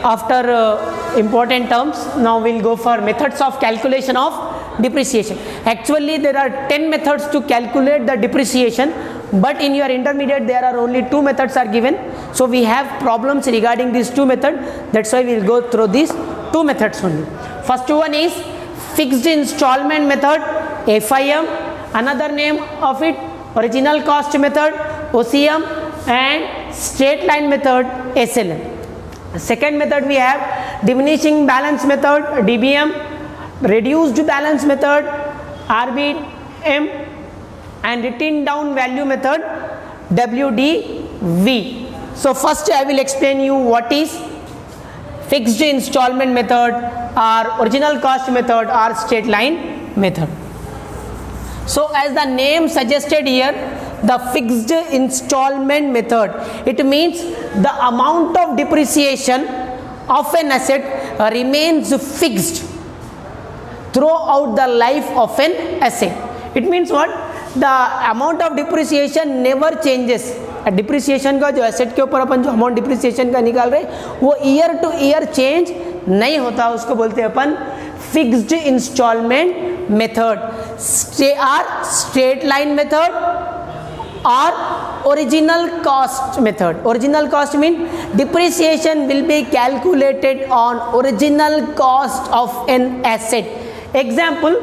after important terms, now we'll go for methods of calculation of depreciation. Actually there are 10 methods to calculate the depreciation, but in your intermediate there are only 2 methods are given, so we have problems regarding these 2 methods. That's why we'll go through these 2 methods only. First one is fixed installment method, FIM, another name of it original cost method, OCM, and straight line method, SLM. Second method we have diminishing balance method, DBM, reduced balance method, RBM, and written down value method, WDV. So first I will explain you what is fixed installment method or original cost method or straight line method. So as the name suggested here, the fixed installment method, it means the amount of depreciation of an asset remains fixed throughout the life of an asset. It means what? The amount of depreciation never changes. Depreciation का जो asset के ऊपर अपन जो amount depreciation का निकाल रहे वो year two year change नहीं होता, उसको बोलते हैं अपन fixed instalment method, straight line method और original cost method. Original cost mean depreciation will be calculated on original cost of an asset. Example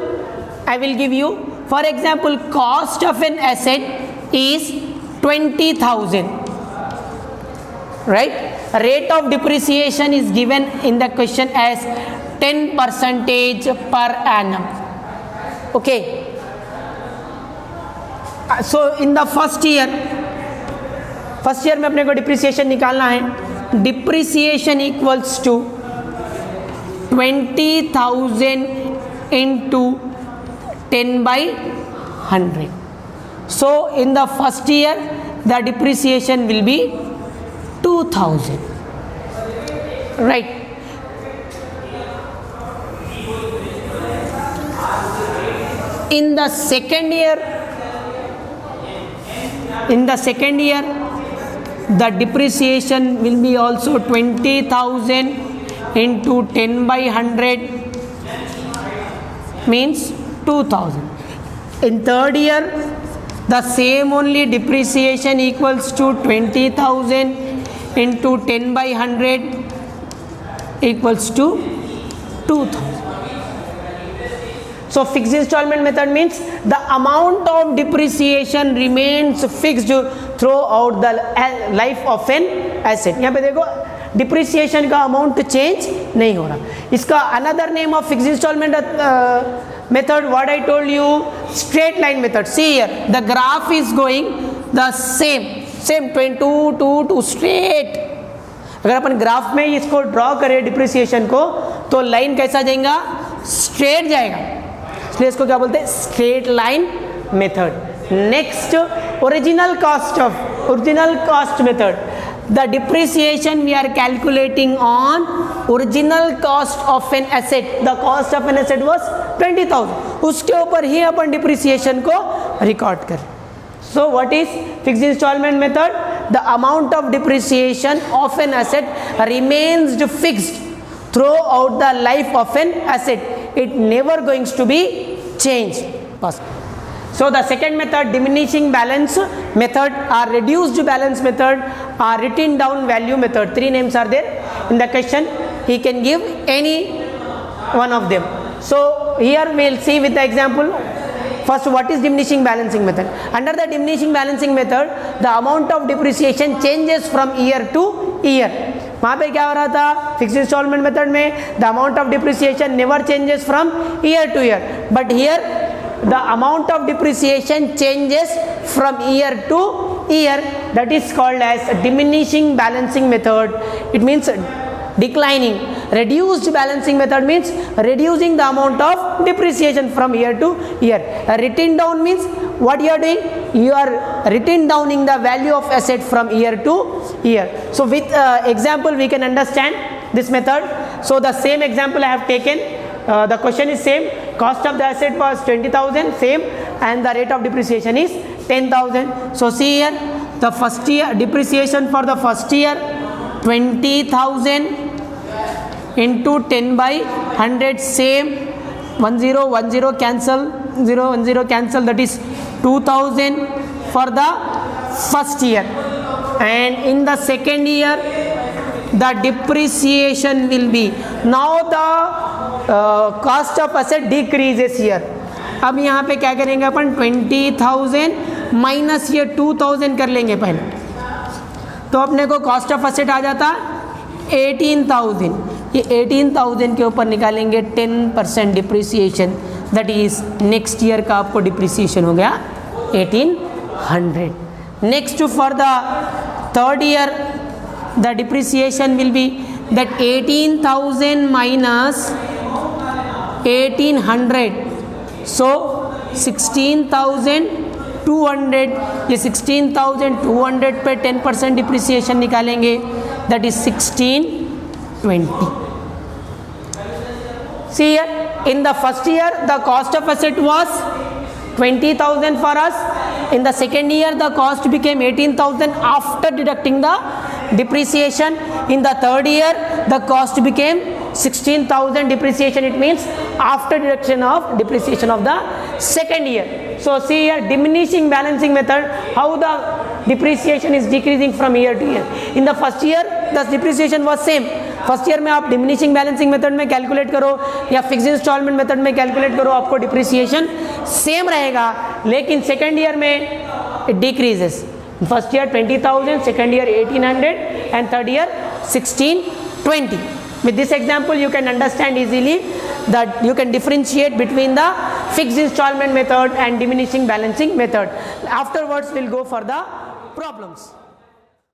I will give you. For example, cost of an asset is 20,000, right? Rate of depreciation is given in the question as 10% per annum. Okay, so in the first year में अपने को depreciation निकालना है. Depreciation equals to 20,000 into 10/100. So in the first year the depreciation will be 2,000, right? In the second year the depreciation will be also 20,000 into 10/100 means 2,000. In third year the same only depreciation equals to 20,000 into 10/100 equals to 2,000. So fixed installment method means the amount of depreciation remains fixed throughout the life of an asset. यहाँ पे देखो depreciation का amount change नहीं हो रहा. इसका another name of fixed installment method, what I told you, straight line method. See here, the graph is going the same 2 straight. अगर अपन graph में इसको ड्रॉ करें डिप्रिसिएशन को तो लाइन कैसा जाएगा? स्ट्रेट जाएगा, इसलिए इसको क्या बोलते हैं? Straight line method. Next original cost method. The depreciation we are calculating on original cost of an asset. The cost of an asset was 20,000. उसके ऊपर ही अपन depreciation को रिकॉर्ड करें. So what is fixed installment method? The amount of depreciation of an asset remains fixed throughout the life of an asset. It never going to be changed. So the second method, diminishing balance method or reduced balance method or written down value method. 3 names are there in the question. He can give any one of them. So here we will see with the example. First, what is diminishing balancing method? Under the diminishing balancing method, the amount of depreciation changes from year to year. वहाँ पे क्या हो रहा था? Fixed instalment method में the amount of depreciation never changes from year to year. But here the amount of depreciation changes from year to year. That is called as diminishing balancing method. It means declining. Reduced balancing method means reducing the amount of depreciation from year to year. Written down means what you are doing? You are written downing the value of asset from year to year. So with example we can understand this method. So the same example I have taken. The question is same. Cost of the asset was 20,000, same, and the rate of depreciation is 10,000. So see here, the first year depreciation for the first year 20,000 into 10 by 100, same 1 0 1 0 cancel, 0 1 0 cancel, that is 2000 for the first year. And in the second year the depreciation will be, now the cost of asset decreases here. अब यहाँ पे क्या करेंगे अपन, 20,000 minus ये 2,000 कर लेंगे पहले, तो अपने को कॉस्ट ऑफ असेट आ जाता 18,000. ये 18,000 के ऊपर निकालेंगे 10% depreciation, that is next year का आपको डिप्रिसिएशन हो गया 1800. Next for the third year the depreciation will be that 18,000 minus 1800, सो 16,200. ये 16,200 पे 10% डिप्रिसिएशन निकालेंगे, that is 1620. See here, in the first year the cost of asset was 20,000 for us. In the second year the cost became 18,000 after deducting the depreciation. In the third year the cost became 16,000 depreciation, it means after deduction of depreciation of the second year. So see here, diminishing balancing method, how the depreciation is decreasing from year to year. In the first year the depreciation was same. First year में आप diminishing balancing method में calculate करो या fix instalment method में calculate करो, आपको depreciation same रहेगा. लेकिन सेकेंड ईयर में it decreases. First year 20,000, second year 1800 and third year 1620. With this example you can understand easily that you can differentiate between the fixed installment method and diminishing balancing method. Afterwards we'll go for the problems.